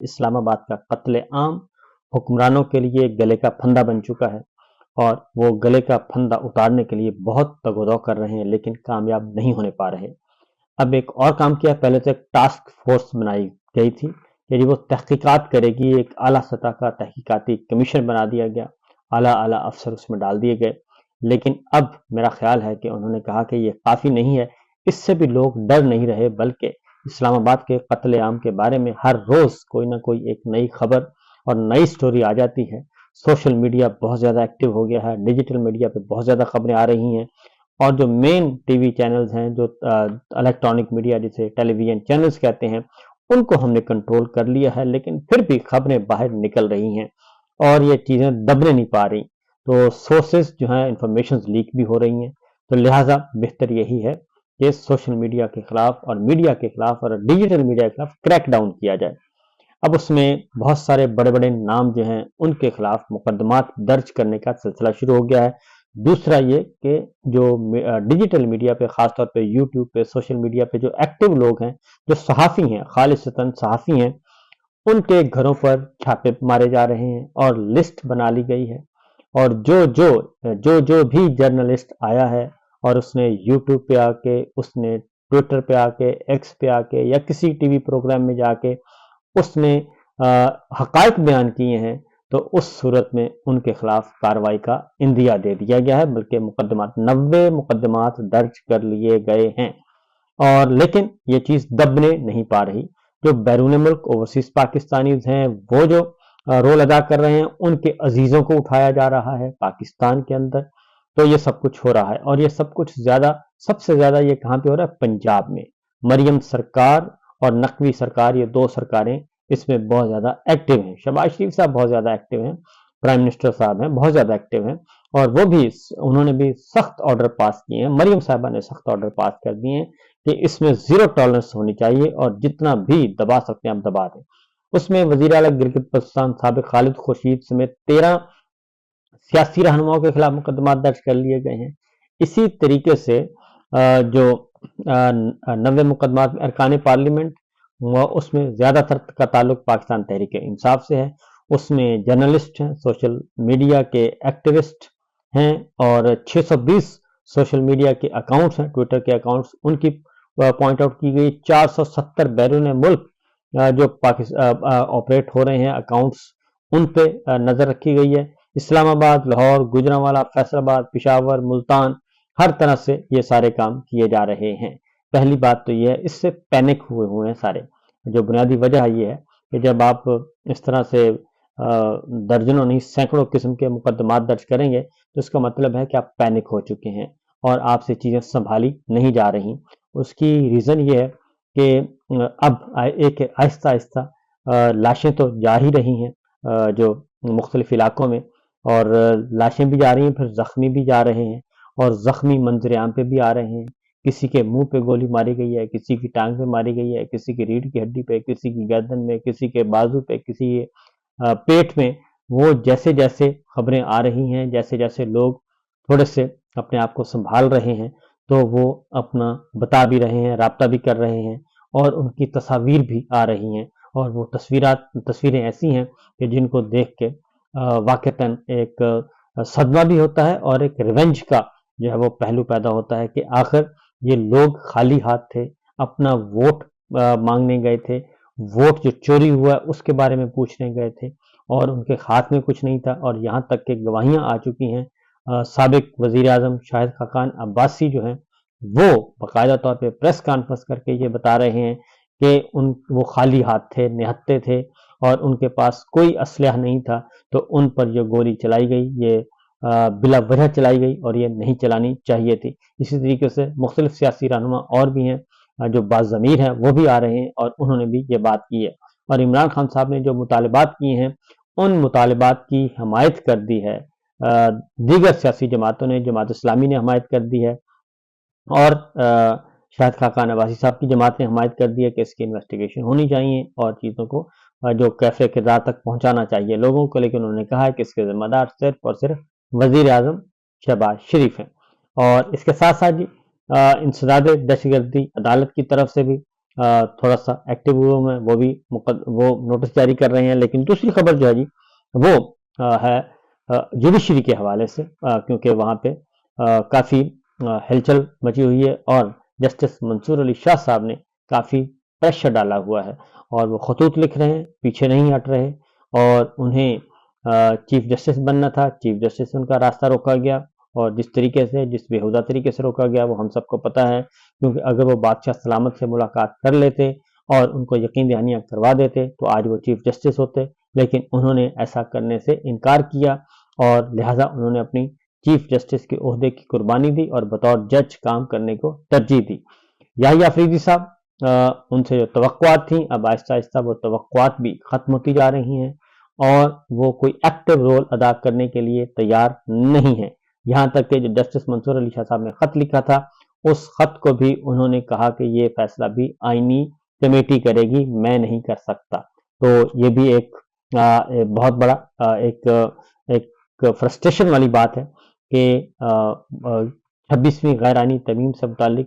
اسلام آباد کا قتل عام حکمرانوں کے لیے گلے کا پھندا بن چکا ہے، اور وہ گلے کا پھندا اتارنے کے لیے بہت تگ و دو کر رہے ہیں لیکن کامیاب نہیں ہونے پا رہے۔ اب ایک اور کام کیا، پہلے تو ایک ٹاسک فورس بنائی گئی تھی کہ وہ تحقیقات کرے گی، ایک اعلیٰ سطح کا تحقیقاتی کمیشن بنا دیا گیا، اعلیٰ افسر اس میں ڈال دیے گئے، لیکن اب میرا خیال ہے کہ انہوں نے کہا کہ یہ کافی نہیں ہے، اس سے بھی لوگ ڈر نہیں رہے، بلکہ اسلام آباد کے قتل عام کے بارے میں ہر روز کوئی نہ کوئی ایک نئی خبر اور نئی سٹوری آ جاتی ہے۔ سوشل میڈیا بہت زیادہ ایکٹیو ہو گیا ہے، ڈیجیٹل میڈیا پہ بہت زیادہ خبریں آ رہی ہیں، اور جو مین ٹی وی چینلز ہیں، جو الیکٹرانک میڈیا جسے ٹیلی ویژن چینلز کہتے ہیں، ان کو ہم نے کنٹرول کر لیا ہے، لیکن پھر بھی خبریں باہر نکل رہی ہیں اور یہ چیزیں دبنے نہیں پا رہی، تو سورسز جو ہیں انفارمیشنز لیک بھی ہو رہی ہیں، تو لہٰذا بہتر یہی ہے کہ سوشل میڈیا کے خلاف اور میڈیا کے خلاف اور ڈیجیٹل میڈیا کے خلاف کریک ڈاؤن کیا جائے۔ اب اس میں بہت سارے بڑے بڑے نام جو ہیں ان کے خلاف مقدمات درج کرنے کا سلسلہ شروع ہو گیا ہے۔ دوسرا یہ کہ جو ڈیجیٹل میڈیا پہ، خاص طور پہ یوٹیوب پہ، سوشل میڈیا پہ جو ایکٹیو لوگ ہیں، جو صحافی ہیں، خالصتاً صحافی ہیں، ان کے گھروں پر چھاپے مارے جا رہے ہیں اور لسٹ بنا لی گئی ہے، اور جو بھی جرنلسٹ آیا ہے اور اس نے یوٹیوب پہ آ کے، اس نے ٹویٹر پہ آ کے، ایکس پہ آ کے، یا کسی ٹی وی پروگرام میں جا کے اس نے حقائق بیان کیے ہیں، تو اس صورت میں ان کے خلاف کارروائی کا اندیا دے دیا گیا ہے، بلکہ 90 مقدمات درج کر لیے گئے ہیں، اور لیکن یہ چیز دبنے نہیں پا رہی۔ جو بیرون ملک اوورسیز پاکستانیز ہیں، وہ جو رول ادا کر رہے ہیں، ان کے عزیزوں کو اٹھایا جا رہا ہے پاکستان کے اندر، تو یہ سب کچھ ہو رہا ہے، اور یہ سب کچھ سب سے زیادہ یہ کہاں پہ ہو رہا ہے؟ پنجاب میں۔ مریم سرکار اور نقوی سرکار، یہ دو سرکاریں اس میں بہت زیادہ ایکٹیو ہیں۔ شہباز شریف صاحب بہت زیادہ ایکٹیو ہیں، پرائم منسٹر صاحب ہیں، بہت زیادہ ایکٹیو ہیں، اور وہ بھی انہوں نے بھی سخت آرڈر پاس کیے ہیں، مریم صاحبہ نے سخت آرڈر پاس کر دیے ہیں کہ اس میں زیرو ٹالرنس ہونی چاہیے، اور جتنا بھی دبا سکتے ہیں ہم دبا دیں۔ اس میں وزیر اعلیٰ گلگت بلتستان سابق خالد خورشید سمیت 13 سیاسی رہنماؤں کے خلاف مقدمات درج کر لیے گئے ہیں۔ اسی طریقے سے جو 90 مقدمات ارکان پارلیمنٹ، اس میں زیادہ تر کا تعلق پاکستان تحریک انصاف سے ہے، اس میں جرنلسٹ ہیں، سوشل میڈیا کے ایکٹیوسٹ ہیں، اور 620 سوشل میڈیا کے اکاؤنٹس ہیں، ٹویٹر کے اکاؤنٹس، ان کی پوائنٹ آؤٹ کی گئی۔ 470 بیرون ملک جو آپریٹ ہو رہے ہیں اکاؤنٹس، ان پہ نظر رکھی گئی ہے۔ اسلام آباد، لاہور، گوجرانوالہ، فیصل آباد، پشاور، ملتان، ہر طرح سے یہ سارے کام کیے جا رہے ہیں۔ پہلی بات تو یہ ہے، اس سے پینک ہوئے ہیں سارے۔ جو بنیادی وجہ یہ ہے کہ جب آپ اس طرح سے درجنوں نہیں سینکڑوں قسم کے مقدمات درج کریں گے تو اس کا مطلب ہے کہ آپ پینک ہو چکے ہیں اور آپ سے چیزیں سنبھالی نہیں جا رہی۔ اس کی ریزن یہ ہے کہ اب ایک آہستہ آہستہ لاشیں تو جا ہی رہی ہیں جو مختلف علاقوں میں، اور لاشیں بھی جا رہی ہیں، پھر زخمی بھی جا رہے ہیں، اور زخمی منظر عام پہ بھی آ رہے ہیں۔ کسی کے منہ پہ گولی ماری گئی ہے، کسی کی ٹانگ پہ ماری گئی ہے، کسی کی ریڑھ کی ہڈی پہ، کسی کی گردن میں، کسی کے بازو پہ، کسی کے پیٹ میں۔ وہ جیسے جیسے خبریں آ رہی ہیں، جیسے جیسے لوگ تھوڑے سے اپنے آپ کو سنبھال رہے ہیں، تو وہ اپنا بتا بھی رہے ہیں، رابطہ بھی کر رہے ہیں، اور ان کی تصاویر بھی آ رہی ہیں، اور وہ تصویریں ایسی ہیں کہ جن کو دیکھ کے واقعتاً ایک صدمہ بھی ہوتا ہے، اور ایک ریونج کا جو ہے وہ پہلو پیدا ہوتا ہے کہ آخر یہ لوگ خالی ہاتھ تھے، اپنا ووٹ مانگنے گئے تھے، ووٹ جو چوری ہوا اس کے بارے میں پوچھنے گئے تھے، اور ان کے ہاتھ میں کچھ نہیں تھا، اور یہاں تک کہ گواہیاں آ چکی ہیں۔ سابق وزیر اعظم شاہد خاقان عباسی جو ہیں، وہ باقاعدہ طور پہ پریس کانفرنس کر کے یہ بتا رہے ہیں کہ وہ خالی ہاتھ تھے، نہتے تھے، اور ان کے پاس کوئی اسلحہ نہیں تھا، تو ان پر جو گولی چلائی گئی یہ بلا وجہ چلائی گئی، اور یہ نہیں چلانی چاہیے تھی۔ اسی طریقے سے مختلف سیاسی رہنما اور بھی ہیں جو باضمیر ہیں، وہ بھی آ رہے ہیں، اور انہوں نے بھی یہ بات کی ہے، اور عمران خان صاحب نے جو مطالبات کیے ہیں ان مطالبات کی حمایت کر دی ہے دیگر سیاسی جماعتوں نے، جماعت اسلامی نے حمایت کر دی ہے، اور شاہد خاقان عباسی صاحب کی جماعت نے حمایت کر دی ہے کہ اس کی انویسٹیگیشن ہونی چاہیے، اور چیزوں کو جو کیفے کردار تک پہنچانا چاہیے لوگوں کو، لیکن انہوں نے کہا ہے کہ اس کے ذمہ دار صرف اور صرف وزیر اعظم شہباز شریف ہیں۔ اور اس کے ساتھ ساتھ انسداد دہشت گردی عدالت کی طرف سے بھی تھوڑا سا ایکٹیو ہوئے ہیں، وہ نوٹس جاری کر رہے ہیں. لیکن دوسری خبر جو ہے جی وہ ہے جوڈیشری کے حوالے سے، کیونکہ وہاں پہ کافی ہلچل مچی ہوئی ہے اور جسٹس منصور علی شاہ صاحب نے کافی پریشر ڈالا ہوا ہے اور وہ خطوط لکھ رہے ہیں، پیچھے نہیں ہٹ رہے، اور انہیں چیف جسٹس بننا تھا. چیف جسٹس ان کا راستہ روکا گیا، اور جس طریقے سے، جس بےہودہ طریقے سے روکا گیا وہ ہم سب کو پتہ ہے. کیونکہ اگر وہ بادشاہ سلامت سے ملاقات کر لیتے اور ان کو یقین دہانیاں کروا دیتے تو آج وہ چیف جسٹس ہوتے، لیکن انہوں نے ایسا کرنے سے انکار کیا اور لہٰذا انہوں نے اپنی چیف جسٹس کے عہدے کی قربانی دی اور بطور جج کام کرنے کو ترجیح دی. یحییٰ افریدی صاحب، ان سے جو توقعات تھیں اب آہستہ آہستہ وہ توقعات بھی ختم ہوتی جا رہی ہیں اور وہ کوئی ایکٹیو رول ادا کرنے کے لیے تیار نہیں ہے. یہاں تک کہ جو جسٹس منصور علی شاہ صاحب نے خط لکھا تھا اس خط کو بھی انہوں نے کہا کہ یہ فیصلہ بھی آئینی کمیٹی کرے گی، میں نہیں کر سکتا. تو یہ بھی ایک بہت بڑا ایک فرسٹریشن والی بات ہے کہ 26ویں غیر آئینی ترمیم سے متعلق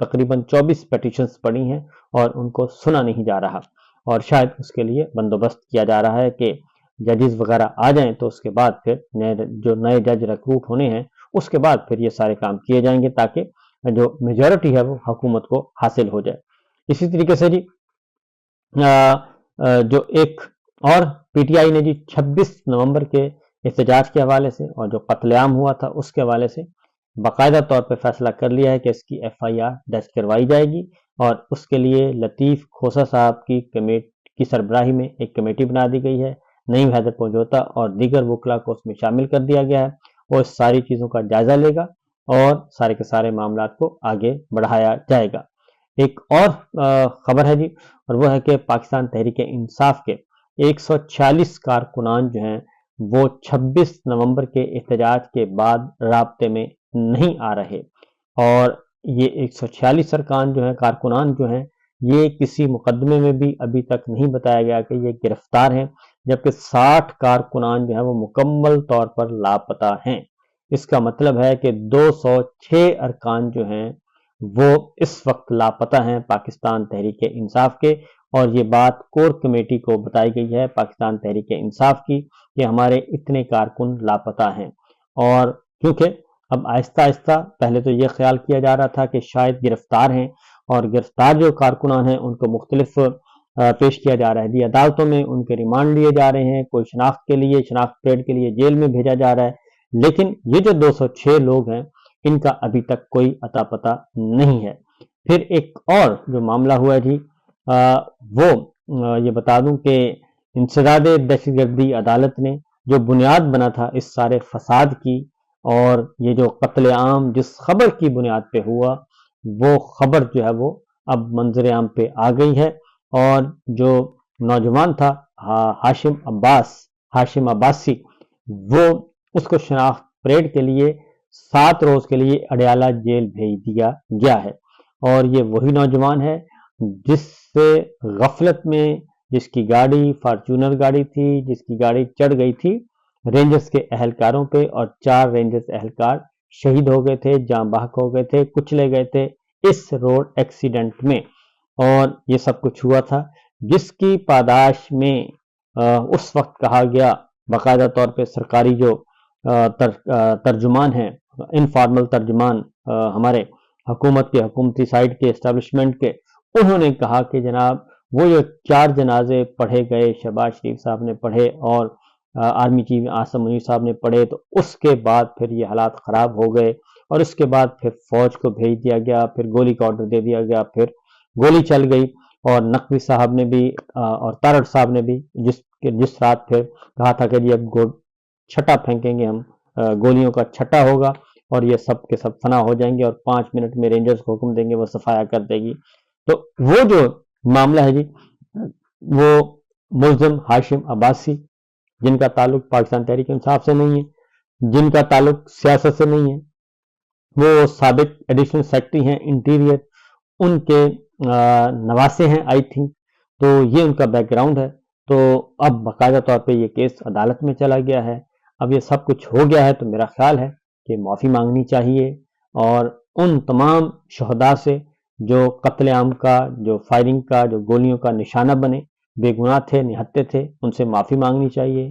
تقریباً 24 پیٹیشنز پڑی ہیں اور ان کو سنا نہیں جا رہا، اور شاید اس کے لیے بندوبست کیا جا رہا ہے کہ ججز وغیرہ آ جائیں تو اس کے بعد پھر نئے جج ریکروٹ ہونے ہیں اس کے بعد پھر یہ سارے کام کیے جائیں گے تاکہ جو میجورٹی ہے وہ حکومت کو حاصل ہو جائے. اسی طریقے سے جی جو ایک اور پی ٹی آئی نے جی 26 نومبر کے احتجاج کے حوالے سے اور جو قتل عام ہوا تھا اس کے حوالے سے باقاعدہ طور پہ فیصلہ کر لیا ہے کہ اس کی ایف آئی آر درج کروائی جائے گی، اور اس کے لیے لطیف کھوسہ صاحب کی سربراہی میں ایک کمیٹی بنا دی گئی ہے. نعیم حیدر پنجوتا اور دیگر وکلا کو اس میں شامل کر دیا گیا ہے. وہ اس ساری چیزوں کا جائزہ لے گا اور سارے کے سارے معاملات کو آگے بڑھایا جائے گا. ایک اور خبر ہے جی، اور وہ ہے کہ پاکستان تحریک انصاف کے 146 کارکنان جو ہیں وہ 26 نومبر کے احتجاج کے بعد رابطے میں نہیں آ رہے، اور یہ 146 ارکان جو ہیں، کارکنان جو ہیں، یہ کسی مقدمے میں بھی ابھی تک نہیں بتایا گیا کہ یہ گرفتار ہیں، جبکہ 60 کارکنان جو ہیں وہ مکمل طور پر لاپتہ ہیں. اس کا مطلب ہے کہ 206 ارکان جو ہیں وہ اس وقت لاپتہ ہیں پاکستان تحریک انصاف کے، اور یہ بات کور کمیٹی کو بتائی گئی ہے پاکستان تحریک انصاف کی کہ ہمارے اتنے کارکن لاپتہ ہیں. اور کیونکہ اب آہستہ آہستہ پہلے تو یہ خیال کیا جا رہا تھا کہ شاید گرفتار ہیں، اور گرفتار جو کارکنان ہیں ان کو مختلف پیش کیا جا رہا ہے جی عدالتوں میں، ان کے ریمانڈ لیے جا رہے ہیں، کوئی شناخت پریڈ کے لیے جیل میں بھیجا جا رہا ہے. لیکن یہ جو 206 لوگ ہیں ان کا ابھی تک کوئی اتا پتہ نہیں ہے. پھر ایک اور جو معاملہ ہوا ہے جی وہ یہ بتا دوں کہ انسداد دہشت گردی عدالت نے جو بنیاد بنا تھا اس سارے فساد کی، اور یہ جو قتل عام جس خبر کی بنیاد پہ ہوا وہ خبر جو ہے وہ اب منظر عام پہ آ گئی ہے، اور جو نوجوان تھا ہاشم عباسی، وہ اس کو شناخت پریڈ کے لیے 7 روز کے لیے اڈیالہ جیل بھیج دیا گیا ہے. اور یہ وہی نوجوان ہے جس سے غفلت میں جس کی گاڑی فارچونر گاڑی تھی، جس کی گاڑی چڑھ گئی تھی رینجرز کے اہلکاروں پہ، اور 4 رینجرز اہلکار شہید ہو گئے تھے، جاں بحق ہو گئے تھے، کچلے گئے تھے اس روڈ ایکسیڈنٹ میں. اور یہ سب کچھ ہوا تھا جس کی پاداش میں اس وقت کہا گیا باقاعدہ طور پہ سرکاری جو ترجمان ہیں، انفارمل ترجمان ہمارے حکومت کے حکومتی سائٹ کے اسٹیبلشمنٹ کے، انہوں نے کہا کہ جناب وہ جو 4 جنازے پڑھے گئے، شہباز شریف صاحب نے پڑھے اور آرمی چیف عاصم منیر صاحب نے پڑھے، تو اس کے بعد پھر یہ حالات خراب ہو گئے، اور اس کے بعد پھر فوج کو بھیج دیا گیا، پھر گولی کا آرڈر دے دیا گیا، پھر گولی چل گئی، اور نقوی صاحب نے بھی اور تارڑ صاحب نے بھی جس رات پھر کہا تھا کہ جی اب چھٹا پھینکیں گے ہم، گولیوں کا چھٹا ہوگا اور یہ سب کے سب فنا ہو جائیں گے، اور 5 منٹ میں رینجرز کو حکم دیں گے، وہ صفایا کر دے گی. تو وہ جو معاملہ ہے جی وہ ملزم ہاشم عباسی، جن کا تعلق پاکستان تحریک انصاف سے نہیں ہے، جن کا تعلق سیاست سے نہیں ہے، وہ سابق ایڈیشنل سیکرٹری ہیں انٹیریئر، ان کے نواسے ہیں آئی تھنک. تو یہ ان کا بیک گراؤنڈ ہے. تو اب باقاعدہ طور پہ یہ کیس عدالت میں چلا گیا ہے. اب یہ سب کچھ ہو گیا ہے تو میرا خیال ہے کہ معافی مانگنی چاہیے، اور ان تمام شہداء سے جو قتل عام کا، جو فائرنگ کا، جو گولیوں کا نشانہ بنے، بے گناہ تھے، نہتے تھے، ان سے معافی مانگنی چاہیے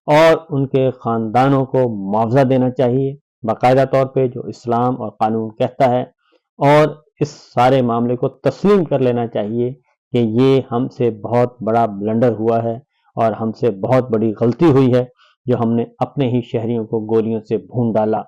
اور ان کے خاندانوں کو معاوضہ دینا چاہیے باقاعدہ طور پہ، جو اسلام اور قانون کہتا ہے، اور اس سارے معاملے کو تسلیم کر لینا چاہیے کہ یہ ہم سے بہت بڑا بلنڈر ہوا ہے اور ہم سے بہت بڑی غلطی ہوئی ہے جو ہم نے اپنے ہی شہریوں کو گولیوں سے بھون ڈالا۔